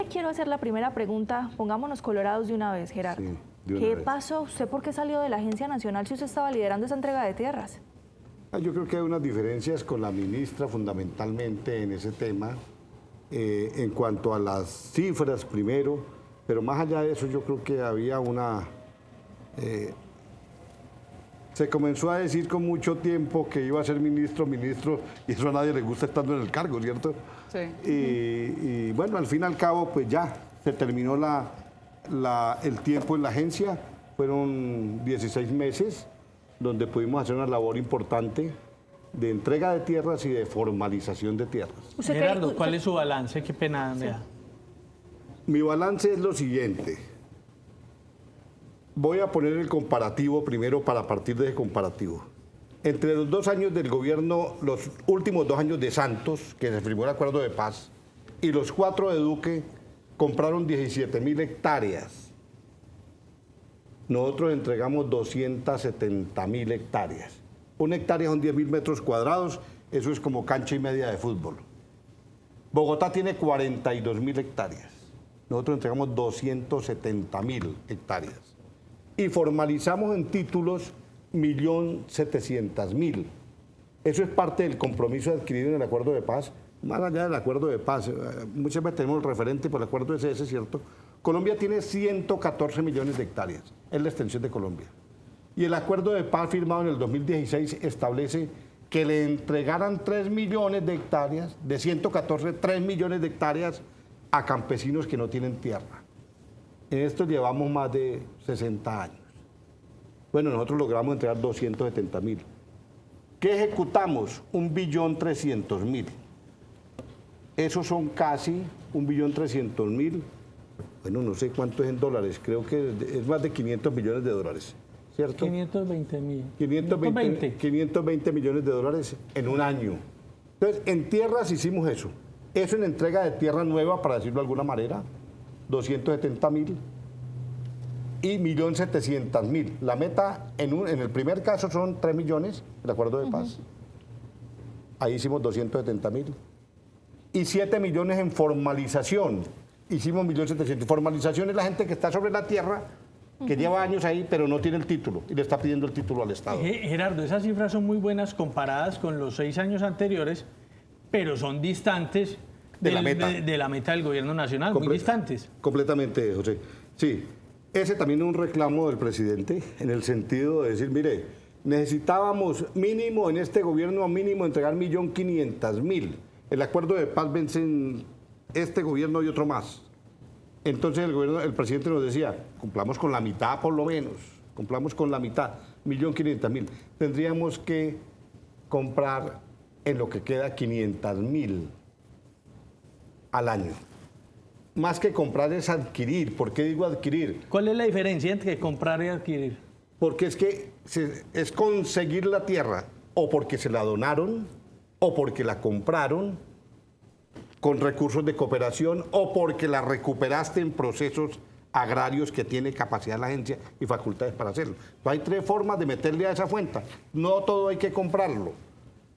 quiero hacer la primera pregunta. Pongámonos colorados de una vez, Gerardo. Sí, de una ¿Qué vez. pasó? ¿Usted por qué salió de la Agencia Nacional si usted estaba liderando esa entrega de tierras? Yo creo que hay unas diferencias con la ministra fundamentalmente en ese tema, en cuanto a las cifras primero, pero más allá de eso yo creo que había una... se comenzó a decir con mucho tiempo que iba a ser ministro, y eso a nadie le gusta estando en el cargo, ¿cierto? Sí. Y bueno, al fin y al cabo, pues ya se terminó el tiempo en la agencia, fueron 16 meses, donde pudimos hacer una labor importante de entrega de tierras y de formalización de tierras. Gerardo, ¿cuál es su balance? Qué pena me da. Mi balance es lo siguiente. Voy a poner el comparativo primero para partir de ese comparativo. Entre los 2 años del gobierno, los últimos 2 años de Santos, que se firmó el acuerdo de paz, y los 4 de Duque, compraron 17.000 hectáreas. Nosotros entregamos 270.000 hectáreas. Una hectárea son 10.000 metros cuadrados, eso es como cancha y media de fútbol. Bogotá tiene 42.000 hectáreas. Nosotros entregamos 270.000 hectáreas. Y formalizamos en títulos 1.700.000. Eso es parte del compromiso adquirido en el acuerdo de paz. Más allá del acuerdo de paz, muchas veces tenemos el referente por el acuerdo de ese, ¿cierto? Colombia tiene 114 millones de hectáreas, es la extensión de Colombia. Y el acuerdo de paz firmado en el 2016 establece que le entregaran 3 millones de hectáreas, de 114, 3 millones de hectáreas a campesinos que no tienen tierra. En esto llevamos más de 60 años. Bueno, nosotros logramos entregar 270.000. ¿Qué ejecutamos? 1.300.000. Esos son casi 1.300.000. Bueno, no sé cuánto es en dólares, creo que es más de 500 millones de dólares, ¿cierto? 520.000. 520 millones de dólares en un año. Entonces, en tierras hicimos eso. Eso en entrega de tierra nueva, para decirlo de alguna manera, 270.000 y 1.700.000. La meta en el primer caso son 3 millones, el acuerdo de paz. Ahí hicimos 270.000. Y 7 millones en formalización. Hicimos 1.700.000. Formalización es la gente que está sobre la tierra, que lleva años ahí, pero no tiene el título y le está pidiendo el título al Estado. Gerardo, esas cifras son muy buenas comparadas con los 6 años anteriores, pero son distantes de la meta del gobierno nacional, muy distantes. Completamente, José. Sí, ese también es un reclamo del presidente, en el sentido de decir, mire, necesitábamos mínimo en este gobierno, mínimo entregar 1.500.000. El acuerdo de paz vence en este gobierno y otro más. Entonces el presidente nos decía, cumplamos con la mitad por lo menos, cumplamos con la mitad, 1.500.000. Tendríamos que comprar en lo que queda 500.000 al año. Más que comprar es adquirir. ¿Por qué digo adquirir? ¿Cuál es la diferencia entre comprar y adquirir? Porque es que es conseguir la tierra o porque se la donaron o porque la compraron con recursos de cooperación o porque la recuperaste en procesos agrarios que tiene capacidad la agencia y facultades para hacerlo. Hay 3 formas de meterle a esa fuente. No todo hay que comprarlo,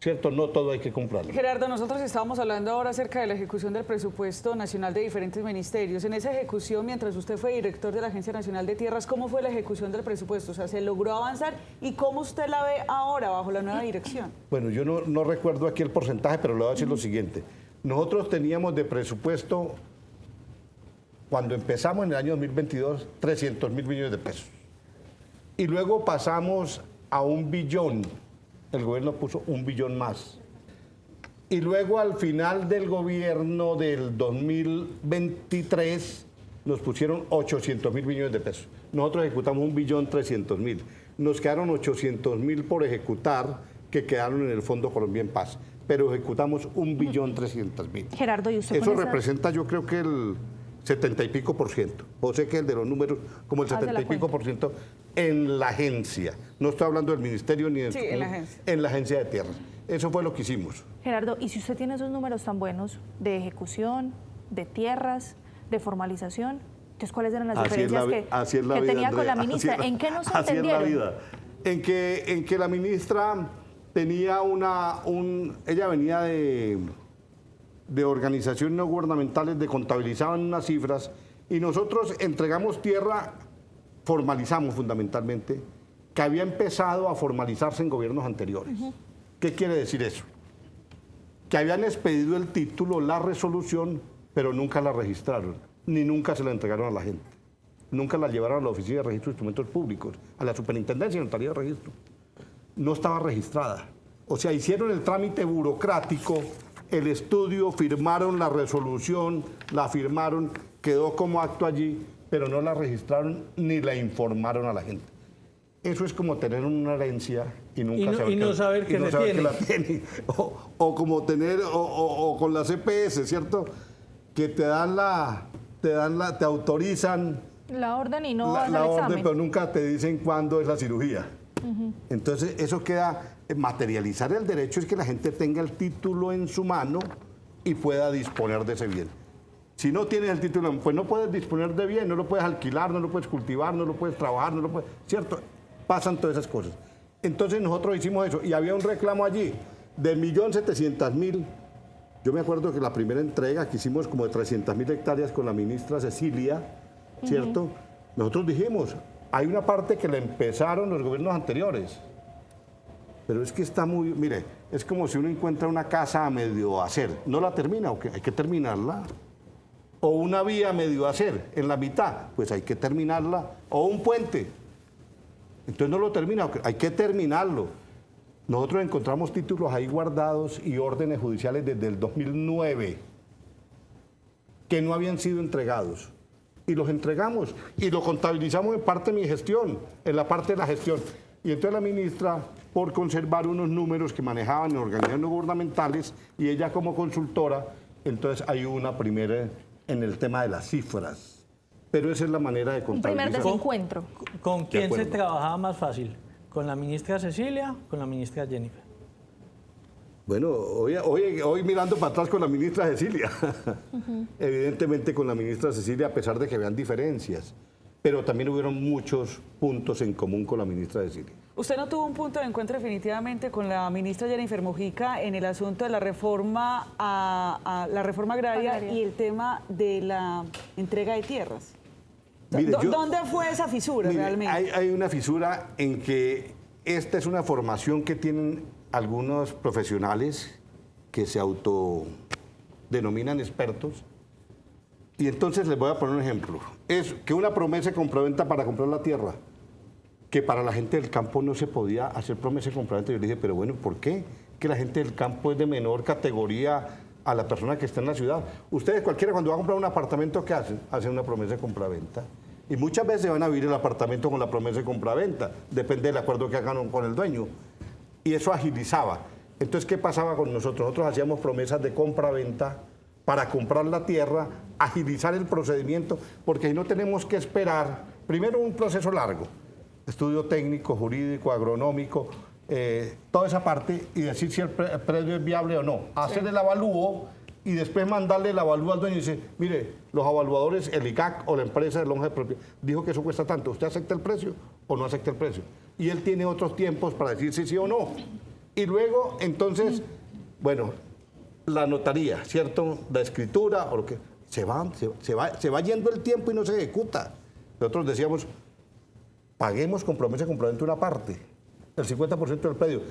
¿cierto? No todo hay que comprarlo. Gerardo, nosotros estábamos hablando ahora acerca de la ejecución del presupuesto nacional de diferentes ministerios. En esa ejecución, mientras usted fue director de la Agencia Nacional de Tierras, ¿cómo fue la ejecución del presupuesto? O sea, ¿se logró avanzar? ¿Y cómo usted la ve ahora bajo la nueva dirección? Bueno, yo no recuerdo aquí el porcentaje, pero le voy a decir lo siguiente. Nosotros teníamos de presupuesto, cuando empezamos en el año 2022, 300.000 millones de pesos. Y luego pasamos a 1 billón. El gobierno puso 1 billón más. Y luego al final del gobierno del 2023 nos pusieron 800.000 millones de pesos. Nosotros ejecutamos 1.300.000. Nos quedaron 800.000 por ejecutar que quedaron en el Fondo Colombia en Paz. Pero ejecutamos 1.300.000. Gerardo, ¿y usted eso representa, yo creo que el 70 y pico por ciento. O sea que el de los números, como el 70 y pico por ciento en la agencia. No estoy hablando del ministerio ni del... Sí, en la agencia. En la agencia de tierras. Eso fue lo que hicimos. Gerardo, y si usted tiene esos números tan buenos de ejecución, de tierras, de formalización, entonces ¿cuáles eran las diferencias que tenía con la ministra? ¿En qué no se entendieron? Así es la vida. En que la ministra tenía ella venía de de organizaciones no gubernamentales contabilizaban unas cifras y nosotros entregamos tierra, formalizamos fundamentalmente, que había empezado a formalizarse en gobiernos anteriores. ¿Qué quiere decir eso? Que habían expedido el título, la resolución, pero nunca la registraron, ni nunca se la entregaron a la gente. Nunca la llevaron a la Oficina de Registro de Instrumentos Públicos, a la Superintendencia de Notaría de Registro. No estaba registrada. O sea, hicieron el trámite burocrático, el estudio, firmaron la resolución, la firmaron, quedó como acto allí, pero no la registraron ni la informaron a la gente. Eso es como tener una herencia y nunca saber que la tiene. O como tener, o con la CPS, ¿cierto? Que te autorizan la orden y no la orden, pero nunca te dicen cuándo es la cirugía. Entonces, eso queda, materializar el derecho es que la gente tenga el título en su mano y pueda disponer de ese bien. Si no tienes el título, pues no puedes disponer de bien, no lo puedes alquilar, no lo puedes cultivar, no lo puedes trabajar, no lo puedes, ¿cierto? Pasan todas esas cosas. Entonces nosotros hicimos eso y había un reclamo allí de 1.700.000. Yo me acuerdo que la primera entrega que hicimos como de 300.000 hectáreas con la ministra Cecilia, ¿cierto? Nosotros dijimos, hay una parte que la empezaron los gobiernos anteriores, pero es que está muy, mire, es como si uno encuentra una casa a medio hacer, no la termina, ¿o qué? Hay que terminarla. O una vía a medio hacer, en la mitad, pues hay que terminarla. O un puente, entonces no lo termina, hay que terminarlo. Nosotros encontramos títulos ahí guardados y órdenes judiciales desde el 2009 que no habían sido entregados. Y los entregamos y lo contabilizamos en parte de mi gestión, en la parte de la gestión. Y entonces la ministra, por conservar unos números que manejaban en organizaciones no gubernamentales y ella como consultora, entonces hay una primera en el tema de las cifras. Pero esa es la manera de contabilizar. Un primer desencuentro. ¿Con quién se trabajaba más fácil? ¿Con la ministra Cecilia o con la ministra Jennifer? Bueno, hoy mirando para atrás con la ministra Cecilia, evidentemente con la ministra Cecilia, a pesar de que vean diferencias, pero también hubieron muchos puntos en común con la ministra Cecilia. ¿Usted no tuvo un punto de encuentro definitivamente con la ministra Jennifer Mojica en el asunto de la reforma la reforma agraria y el tema de la entrega de tierras? Mire, ¿dónde fue esa fisura realmente? Hay una fisura en que esta es una formación que tienen algunos profesionales que se autodenominan expertos. Y entonces les voy a poner un ejemplo. Es que una promesa de compraventa para comprar la tierra, que para la gente del campo no se podía hacer promesa de compraventa. Yo le dije, pero bueno, ¿por qué? Que la gente del campo es de menor categoría a la persona que está en la ciudad. Ustedes, cualquiera, cuando va a comprar un apartamento, ¿qué hacen? Hacen una promesa de compraventa. Y muchas veces van a vivir el apartamento con la promesa de compraventa. Depende del acuerdo que hagan con el dueño. Y eso agilizaba. Entonces, ¿qué pasaba con nosotros? Nosotros hacíamos promesas de compraventa para comprar la tierra, agilizar el procedimiento, porque ahí no tenemos que esperar, primero un proceso largo, estudio técnico, jurídico, agronómico, toda esa parte, y decir si el predio es viable o no. Hacer el avalúo y después mandarle el avalúo al dueño y decir, mire, los evaluadores, el ICAC o la empresa de lonja de propiedad, dijo que eso cuesta tanto, ¿usted acepta el precio o no acepta el precio? Y él tiene otros tiempos para decir si sí o no. Y luego, entonces, bueno, la notaría, ¿cierto? La escritura, o lo que se va yendo el tiempo y no se ejecuta. Nosotros decíamos, paguemos con promesa de compraventa una parte, el 50% del predio.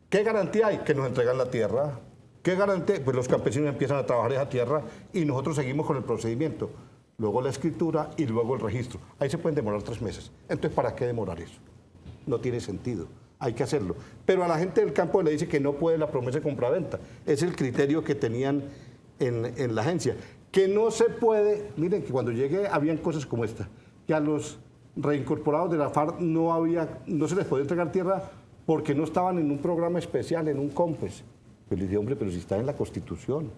¿Qué garantía hay? Que nos entregan la tierra. ¿Qué garantía? Pues los campesinos empiezan a trabajar esa tierra y nosotros seguimos con el procedimiento. Luego la escritura y luego el registro. Ahí se pueden demorar 3 meses. Entonces, ¿para qué demorar eso? No tiene sentido. Hay que hacerlo. Pero a la gente del campo le dice que no puede la promesa de compraventa. Es el criterio que tenían en la agencia. Que no se puede, miren que cuando llegué habían cosas como esta, que a los reincorporados de la FARC no se les podía entregar tierra porque no estaban en un programa especial, en un COMPES. Yo les dije, hombre, pero si están en la Constitución,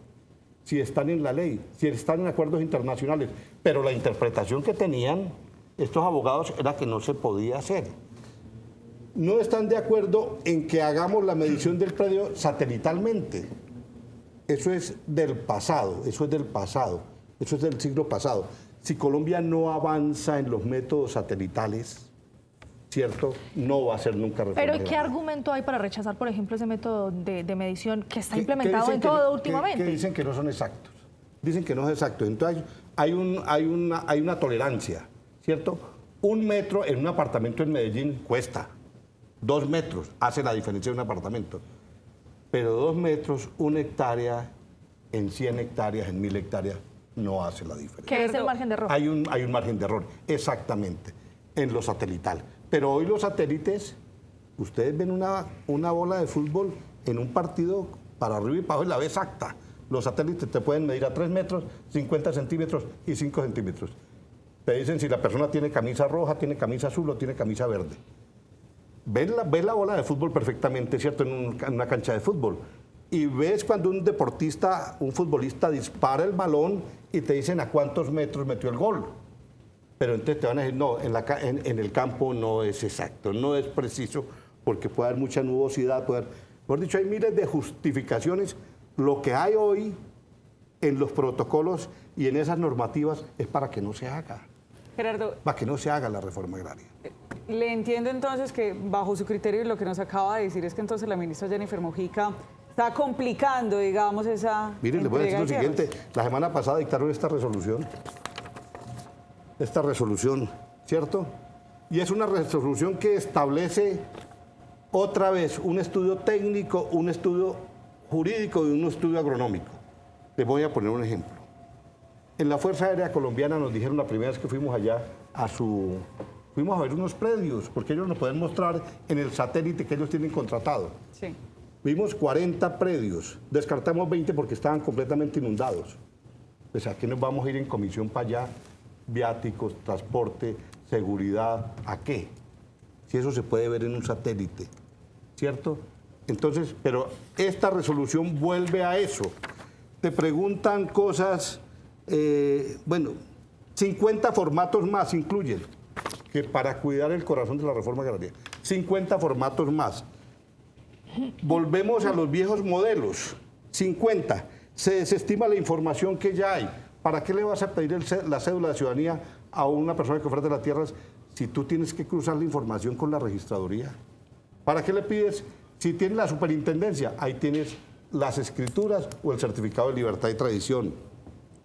si están en la ley, si están en acuerdos internacionales, pero la interpretación que tenían estos abogados era que no se podía hacer. No están de acuerdo en que hagamos la medición del predio satelitalmente. Eso es del pasado, eso es del siglo pasado. Si Colombia no avanza en los métodos satelitales, ¿cierto? No va a ser nunca reforma Pero agraria. ¿qué argumento hay para rechazar, por ejemplo, ese método de medición que está implementado en todo últimamente? Que dicen que no son exactos. Dicen que no es exacto. Entonces, hay una tolerancia, ¿cierto? 1 metro en un apartamento en Medellín cuesta. 2 metros hace la diferencia de un apartamento. Pero 2 metros, 1 hectárea, en 100 hectáreas, en 1000 hectáreas, no hace la diferencia. ¿Qué es el margen de error? Hay un margen de error, exactamente, en lo satelital. Pero hoy los satélites, ustedes ven una bola de fútbol en un partido para arriba y para abajo y la ve exacta. Los satélites te pueden medir a 3 metros, 50 centímetros y 5 centímetros. Te dicen si la persona tiene camisa roja, tiene camisa azul o tiene camisa verde. Ves la bola de fútbol perfectamente, ¿cierto? En una cancha de fútbol. Y ves cuando un deportista, un futbolista dispara el balón y te dicen a cuántos metros metió el gol. Pero entonces te van a decir, no, en el campo no es exacto, no es preciso, porque puede haber mucha nubosidad, mejor dicho, hay miles de justificaciones. Lo que hay hoy en los protocolos y en esas normativas es para que no se haga. Gerardo, Para que no se haga la reforma agraria. le entiendo entonces que bajo su criterio y lo que nos acaba de decir es que entonces la ministra Jennifer Mojica está complicando, digamos, esa Miren, les voy a decir lo entrega de siguiente. La semana pasada dictaron esta resolución, ¿cierto? Y es una resolución que establece otra vez un estudio técnico, un estudio jurídico y un estudio agronómico. Les voy a poner un ejemplo. En la Fuerza Aérea Colombiana nos dijeron la primera vez que fuimos allá fuimos a ver unos predios, porque ellos nos pueden mostrar en el satélite que ellos tienen contratado. Sí. Vimos 40 predios, descartamos 20 porque estaban completamente inundados. Pues aquí nos vamos a ir en comisión para allá, viáticos, transporte, seguridad, ¿a qué? Si eso se puede ver en un satélite, ¿cierto? Entonces, pero esta resolución vuelve a eso. Te preguntan cosas, 50 formatos más incluyen, que para cuidar el corazón de la reforma agraria, 50 formatos más. Volvemos a los viejos modelos, 50. Se desestima la información que ya hay. ¿Para qué le vas a pedir la cédula de ciudadanía a una persona que ofrece las tierras si tú tienes que cruzar la información con la registraduría? ¿Para qué le pides? Si tienes la superintendencia, ahí tienes las escrituras o el certificado de libertad y tradición.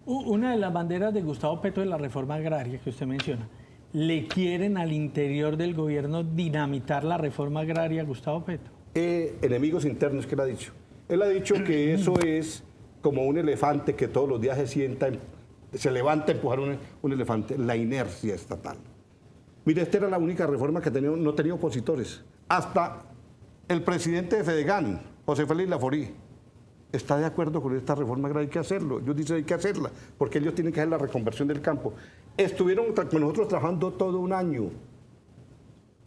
Una de las banderas de Gustavo Petro de la reforma agraria que usted menciona, ¿le quieren al interior del gobierno dinamitar la reforma agraria a Gustavo Petro? Enemigos internos que él ha dicho. Él ha dicho que eso es como un elefante que todos los días se levanta a empujar un elefante, la inercia estatal. Mire, esta era la única reforma que no tenía opositores. Hasta el presidente de Fedegan, José Félix Laforí, está de acuerdo con esta reforma agraria, hay que hacerlo. Ellos dicen hay que hacerla, porque ellos tienen que hacer la reconversión del campo. Estuvieron con nosotros trabajando todo un año,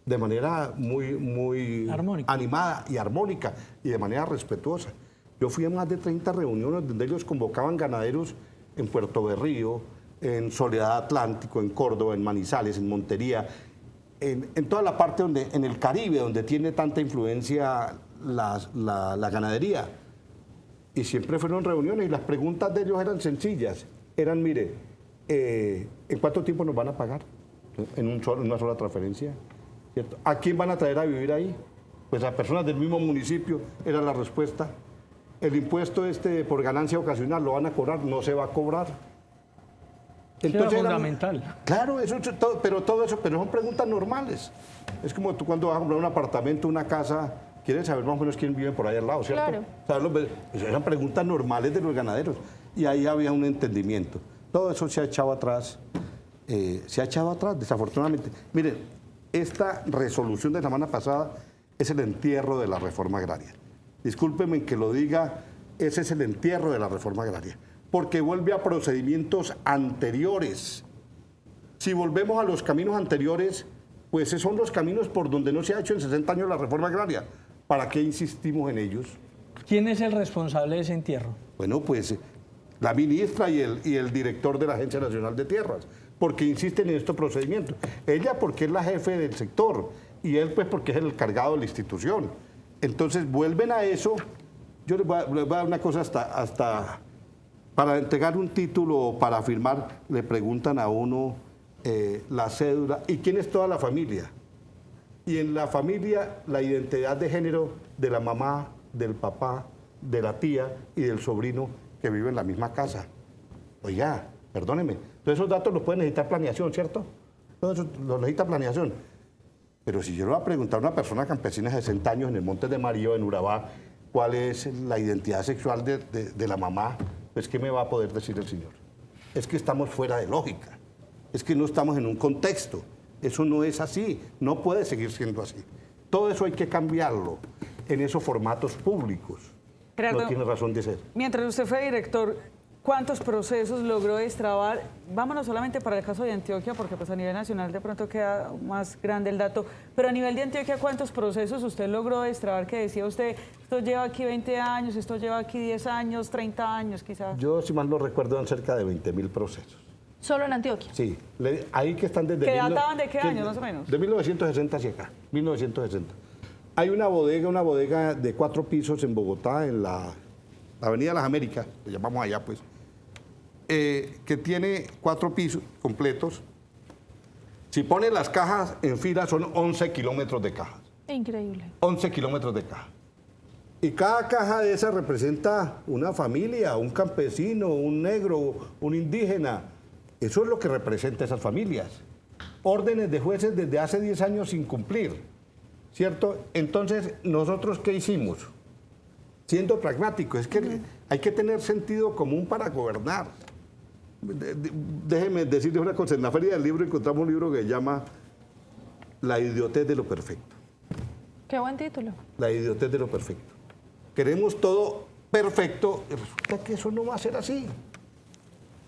de manera muy animada y armónica y de manera respetuosa. Yo fui a más de 30 reuniones donde ellos convocaban ganaderos en Puerto Berrío, en Soledad Atlántico, en Córdoba, en Manizales, en Montería, en toda la parte en el Caribe, donde tiene tanta influencia la ganadería. Y siempre fueron reuniones y las preguntas de ellos eran sencillas. Eran, mire, ¿en cuánto tiempo nos van a pagar? En una sola transferencia. ¿Cierto? ¿A quién van a traer a vivir ahí? Pues a personas del mismo municipio, era la respuesta. El impuesto por ganancia ocasional, ¿lo van a cobrar? No se va a cobrar. Entonces, era fundamental. Claro, pero son preguntas normales. Es como tú cuando vas a comprar un apartamento, una casa, quieres saber más o menos quién vive por ahí al lado, ¿cierto? Claro. Eran preguntas normales de los ganaderos. Y ahí había un entendimiento. Todo eso se ha echado atrás. Desafortunadamente. Miren, esta resolución de la semana pasada es el entierro de la reforma agraria. Discúlpenme que lo diga, ese es el entierro de la reforma agraria, porque vuelve a procedimientos anteriores. Si volvemos a los caminos anteriores, pues esos son los caminos por donde no se ha hecho en 60 años la reforma agraria. ¿Para qué insistimos en ellos? ¿Quién es el responsable de ese entierro? Bueno, pues la ministra y el director de la Agencia Nacional de Tierras, porque insisten en estos procedimientos. Ella porque es la jefe del sector y él pues porque es el encargado de la institución. Entonces vuelven a eso. Yo les voy a dar una cosa hasta para entregar un título o para firmar, le preguntan a uno la cédula, ¿y quién es toda la familia? Y en la familia, la identidad de género de la mamá, del papá, de la tía y del sobrino que vive en la misma casa. Oiga, perdóneme, todos esos datos los puede necesitar planeación, ¿cierto? Todo eso lo necesita planeación. Pero si yo le voy a preguntar a una persona campesina de 60 años en el Monte de Marío, en Urabá, cuál es la identidad sexual de la mamá, pues ¿qué me va a poder decir el señor? Es que estamos fuera de lógica, es que no estamos en un contexto. Eso no es así, no puede seguir siendo así. Todo eso hay que cambiarlo en esos formatos públicos. Gerardo, no tiene razón de ser. Mientras usted fue director, ¿cuántos procesos logró destrabar? Vámonos solamente para el caso de Antioquia, porque pues a nivel nacional de pronto queda más grande el dato, pero a nivel de Antioquia, ¿cuántos procesos usted logró destrabar? Que decía usted, esto lleva aquí 20 años, esto lleva aquí 10 años, 30 años quizás. Yo, si mal no recuerdo, eran cerca de 20.000 procesos. ¿Solo en Antioquia? Sí, ahí que están desde... ¿Que databan de qué año, más o menos? De 1960 hacia acá, 1960. Hay una bodega de 4 pisos en Bogotá, en la Avenida Las Américas, le llamamos allá pues, que tiene 4 pisos completos. Si pone las cajas en fila son 11 kilómetros de cajas. Increíble. 11 kilómetros de caja. Y cada caja de esas representa una familia, un campesino, un negro, un indígena. Eso es lo que representa esas familias. Órdenes de jueces desde hace 10 años sin cumplir, ¿cierto? Entonces, ¿nosotros qué hicimos? Siendo pragmáticos, es que hay que tener sentido común para gobernar. Déjeme decirles una cosa, en la Feria del Libro encontramos un libro que se llama La idiotez de lo perfecto. Qué buen título. La idiotez de lo perfecto. Queremos todo perfecto y resulta que eso no va a ser así.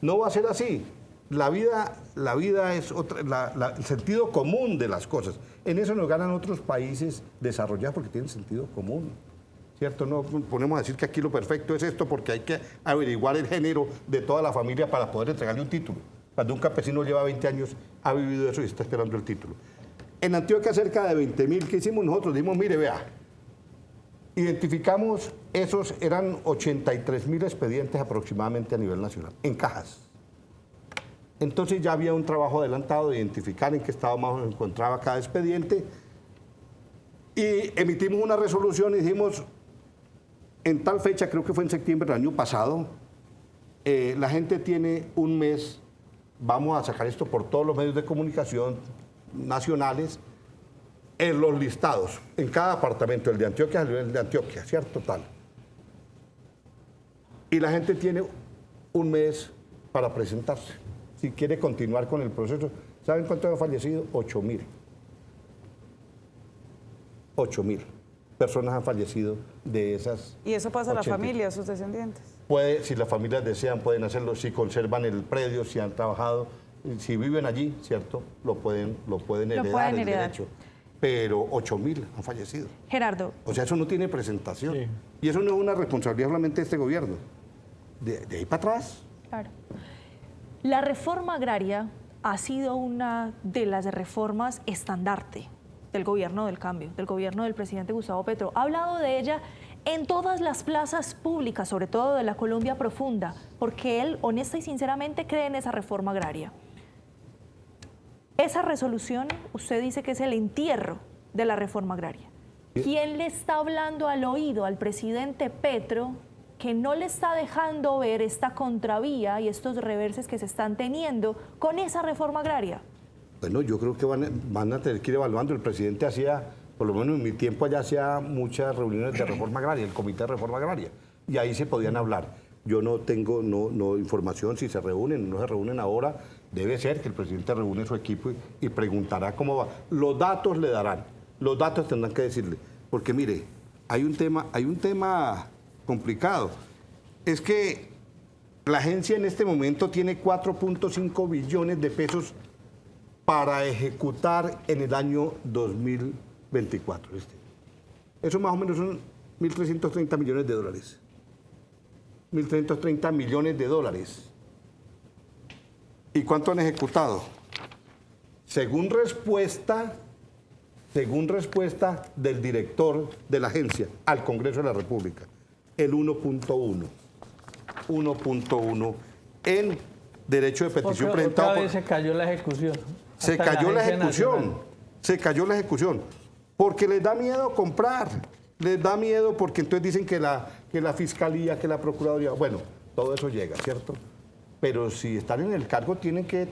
No va a ser así. La vida es el sentido común de las cosas. En eso nos ganan otros países desarrollados porque tienen sentido común. ¿Cierto? No ponemos a decir que aquí lo perfecto es esto porque hay que averiguar el género de toda la familia para poder entregarle un título. Cuando un campesino lleva 20 años, ha vivido eso y está esperando el título. En Antioquia cerca de 20.000, ¿qué hicimos nosotros? Dijimos, mire, vea, identificamos esos, eran 83.000 expedientes aproximadamente a nivel nacional, en cajas. Entonces ya había un trabajo adelantado de identificar en qué estado más se encontraba cada expediente y emitimos una resolución y dijimos, en tal fecha, creo que fue en septiembre del año pasado, la gente tiene un mes, vamos a sacar esto por todos los medios de comunicación nacionales, en los listados, en cada apartamento, el de Antioquia, el de Antioquia, ¿cierto? Tal. Y la gente tiene un mes para presentarse. Si quiere continuar con el proceso, ¿saben cuántos han fallecido? 8.000. 8.000 personas han fallecido de esas. ¿Y eso pasa a la familia, a sus descendientes? Puede, si las familias desean, pueden hacerlo, si conservan el predio, si han trabajado, si viven allí, ¿cierto? Lo pueden heredar el derecho. Pero 8.000 han fallecido. Gerardo. O sea, eso no tiene presentación. Sí. Y eso no es una responsabilidad solamente de este gobierno. De ahí para atrás. Claro. La reforma agraria ha sido una de las reformas estandarte del gobierno del cambio, del gobierno del presidente Gustavo Petro. Ha hablado de ella en todas las plazas públicas, sobre todo de la Colombia profunda, porque él, honesta y sinceramente, cree en esa reforma agraria. Esa resolución, usted dice que es el entierro de la reforma agraria. ¿Quién le está hablando al oído al presidente Petro que no le está dejando ver esta contravía y estos reverses que se están teniendo con esa reforma agraria? Bueno, yo creo que van a tener que ir evaluando. El presidente hacía, por lo menos en mi tiempo allá, hacía muchas reuniones de reforma agraria, el comité de reforma agraria, y ahí se podían hablar. Yo no tengo información si se reúnen o no se reúnen ahora. Debe ser que el presidente reúne su equipo y preguntará cómo va. Los datos le darán, los datos tendrán que decirle. Porque mire, hay un tema complicado. Es que la agencia en este momento tiene 4.5 billones de pesos para ejecutar en el año 2024. Eso más o menos son 1.330 millones de dólares. 1.330 millones de dólares. ¿Y cuánto han ejecutado? Según respuesta del director de la agencia al Congreso de la República, el 1.1. 1.1 en derecho de petición presentado. Otra vez se cayó la ejecución. Se cayó la ejecución. Porque les da miedo comprar, les da miedo porque entonces dicen que la Fiscalía, que la Procuraduría, bueno, todo eso llega, ¿cierto? Pero si están en el cargo tienen que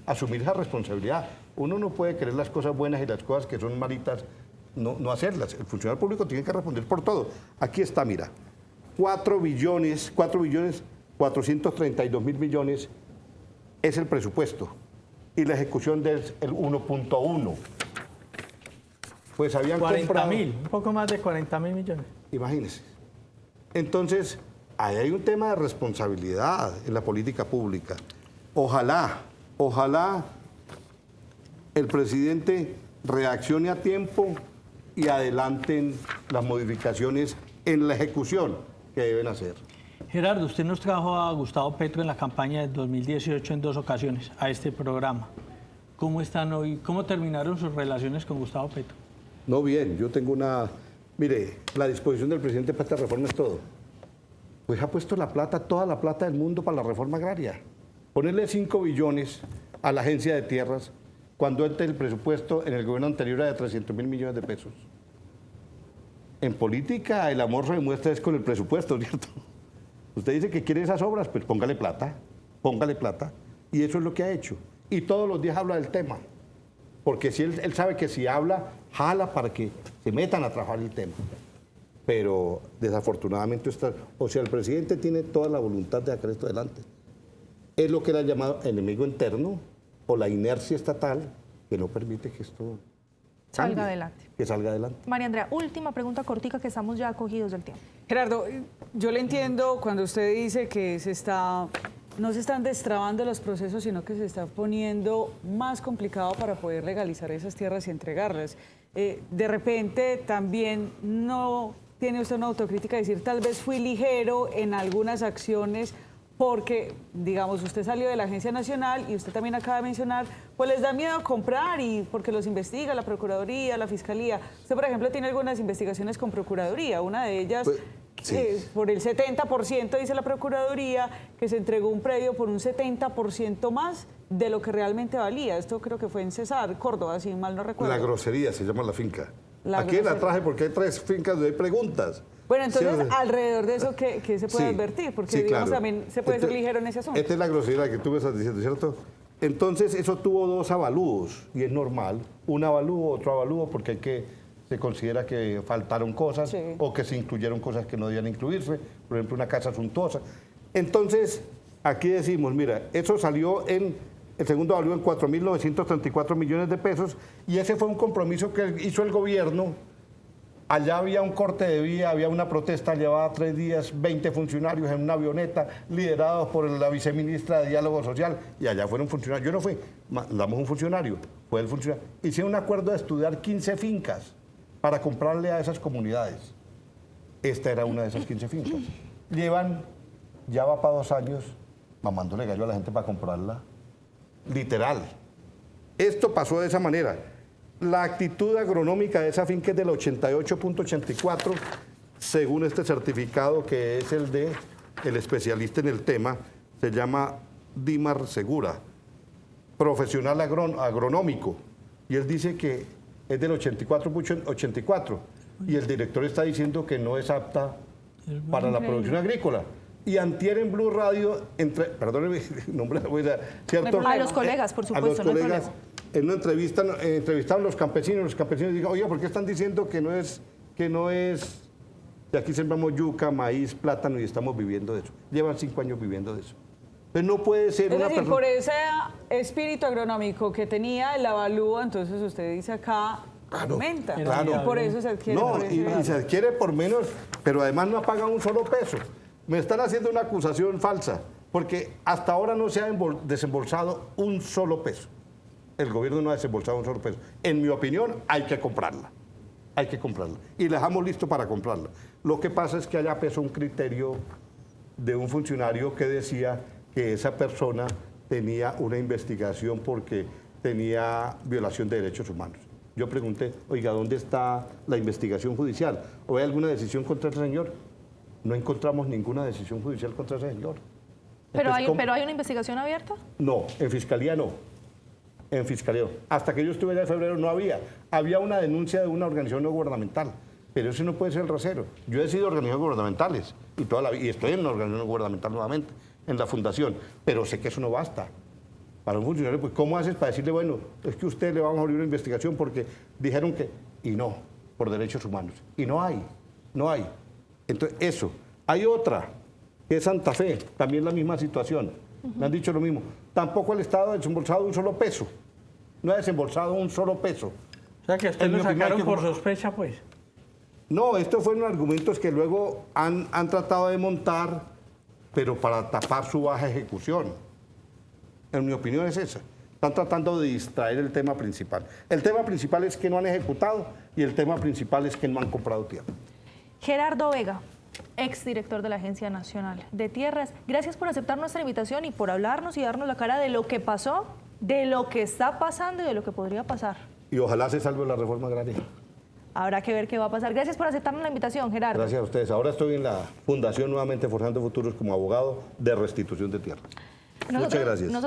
asumir esa responsabilidad. Uno no puede querer las cosas buenas y las cosas que son malitas, no hacerlas. El funcionario público tiene que responder por todo. Aquí está, mira, 4 billones 432 mil millones es el presupuesto y la ejecución es el 1.1. Pues habían 40 mil, un poco más de 40 mil millones. Imagínense. Entonces, ahí hay un tema de responsabilidad en la política pública. Ojalá el presidente reaccione a tiempo y adelanten las modificaciones en la ejecución que deben hacer. Gerardo, usted nos trajo a Gustavo Petro en la campaña de 2018 en 2 ocasiones a este programa. ¿Cómo están hoy? ¿Cómo terminaron sus relaciones con Gustavo Petro? No, bien, yo tengo Mire, la disposición del presidente para esta reforma es todo. Pues ha puesto toda la plata del mundo para la reforma agraria. Ponerle 5 billones a la agencia de tierras cuando el presupuesto en el gobierno anterior era de 300 mil millones de pesos. En política el amor se demuestra es con el presupuesto, ¿cierto? Usted dice que quiere esas obras, pues póngale plata. Y eso es lo que ha hecho. Y todos los días habla del tema. Porque si él sabe que si habla, jala para que se metan a trabajar el tema. Pero desafortunadamente, el presidente tiene toda la voluntad de sacar esto adelante. Es lo que él ha llamado enemigo interno o la inercia estatal que no permite que esto salga adelante. Que salga adelante. María Andrea, última pregunta cortica que estamos ya acogidos del tiempo. Gerardo, yo le entiendo cuando usted dice que no se están destrabando los procesos, sino que se está poniendo más complicado para poder legalizar esas tierras y entregarlas. De repente también no tiene usted una autocrítica de decir, tal vez fui ligero en algunas acciones porque, digamos, usted salió de la Agencia Nacional y usted también acaba de mencionar, pues les da miedo comprar y porque los investiga la Procuraduría, la Fiscalía. Usted, por ejemplo, tiene algunas investigaciones con Procuraduría, una de ellas... Pues, sí. Por el 70%, dice la Procuraduría, que se entregó un predio por un 70% más de lo que realmente valía. Esto creo que fue en Cesar, Córdoba, si mal no recuerdo. La grosería se llama la finca. Aquí grosería. la traje porque hay 3 fincas donde hay preguntas. Bueno, entonces, Sí, alrededor de eso, ¿qué se puede advertir? Porque, digamos, claro. también se puede ser ligero en ese asunto. Esta es la grosería que tú me estás diciendo, ¿cierto? Entonces, eso tuvo 2 avalúos, y es normal. Un avalúo, otro avalúo, porque se considera que faltaron cosas o que se incluyeron cosas que no debían incluirse, por ejemplo, una casa suntuosa. Entonces, aquí decimos, mira, eso salió el segundo avalúo en 4.934 millones de pesos, y ese fue un compromiso que hizo el gobierno. Allá había un corte de vía, había una protesta, llevaba 3 días, 20 funcionarios en una avioneta, liderados por la viceministra de Diálogo Social, y allá fueron funcionarios. Yo no fui, mandamos un funcionario, fue el funcionario. Hicieron un acuerdo de estudiar 15 fincas para comprarle a esas comunidades. Esta era una de esas 15 fincas. Ya va para 2 años, mamándole gallo a la gente para comprarla. Literal. Esto pasó de esa manera. La actitud agronómica de esa finca es del 88.84, según este certificado que es el de el especialista en el tema, se llama Dimar Segura, profesional agronómico, y él dice que es del 84.84, y el director está diciendo que no es apta para la producción agrícola. Y antier en Blue Radio, perdónenme, nombre, ¿cierto? A los colegas, por supuesto. A los colegas, en una entrevista, entrevistaron a los campesinos dijeron, oye, ¿por qué están diciendo que no es, que aquí sembramos yuca, maíz, plátano y estamos viviendo de eso? Llevan 5 años viviendo de eso. Entonces no puede ser es una decir, persona... por ese espíritu agronómico que tenía el avalúo, entonces usted dice acá, aumenta. Claro. Y por eso se adquiere. No, y se adquiere por menos, pero además no ha pagado un solo peso. Me están haciendo una acusación falsa, porque hasta ahora no se ha desembolsado un solo peso. El gobierno no ha desembolsado un solo peso. En mi opinión, hay que comprarla. Hay que comprarla. Y la dejamos listo para comprarla. Lo que pasa es que allá pesó un criterio de un funcionario que decía que esa persona tenía una investigación porque tenía violación de derechos humanos. Yo pregunté, oiga, ¿dónde está la investigación judicial? ¿O hay alguna decisión contra el señor? No encontramos ninguna decisión judicial contra ese señor. ¿Pero Entonces, hay una investigación abierta? No, en Fiscalía no. en fiscalía. Hasta que yo estuve allá en febrero no había. Había una denuncia de una organización no gubernamental, pero ese no puede ser el rasero. Yo he sido organizaciones gubernamentales y estoy en una organización gubernamental nuevamente, en la fundación, pero sé que eso no basta. Para un funcionario, pues, ¿cómo haces para decirle, bueno, es que a usted le vamos a abrir una investigación porque dijeron que... Y no, por derechos humanos. Y no hay. Entonces, eso. Hay otra, que es Santa Fe, también la misma situación. Me han dicho lo mismo. Tampoco el Estado ha desembolsado un solo peso. No ha desembolsado un solo peso. O sea, que a usted En lo mi opinión, sacaron hay que- por sospecha, pues. No, estos fueron argumentos que luego han tratado de montar, pero para tapar su baja ejecución. En mi opinión es esa. Están tratando de distraer el tema principal. El tema principal es que no han ejecutado y el tema principal es que no han comprado tierra. Gerardo Vega, exdirector de la Agencia Nacional de Tierras, gracias por aceptar nuestra invitación y por hablarnos y darnos la cara de lo que pasó, de lo que está pasando y de lo que podría pasar. Y ojalá se salve la reforma agraria. Habrá que ver qué va a pasar. Gracias por aceptarnos la invitación, Gerardo. Gracias a ustedes. Ahora estoy en la Fundación nuevamente Forzando Futuros como abogado de restitución de tierra. Muchas gracias.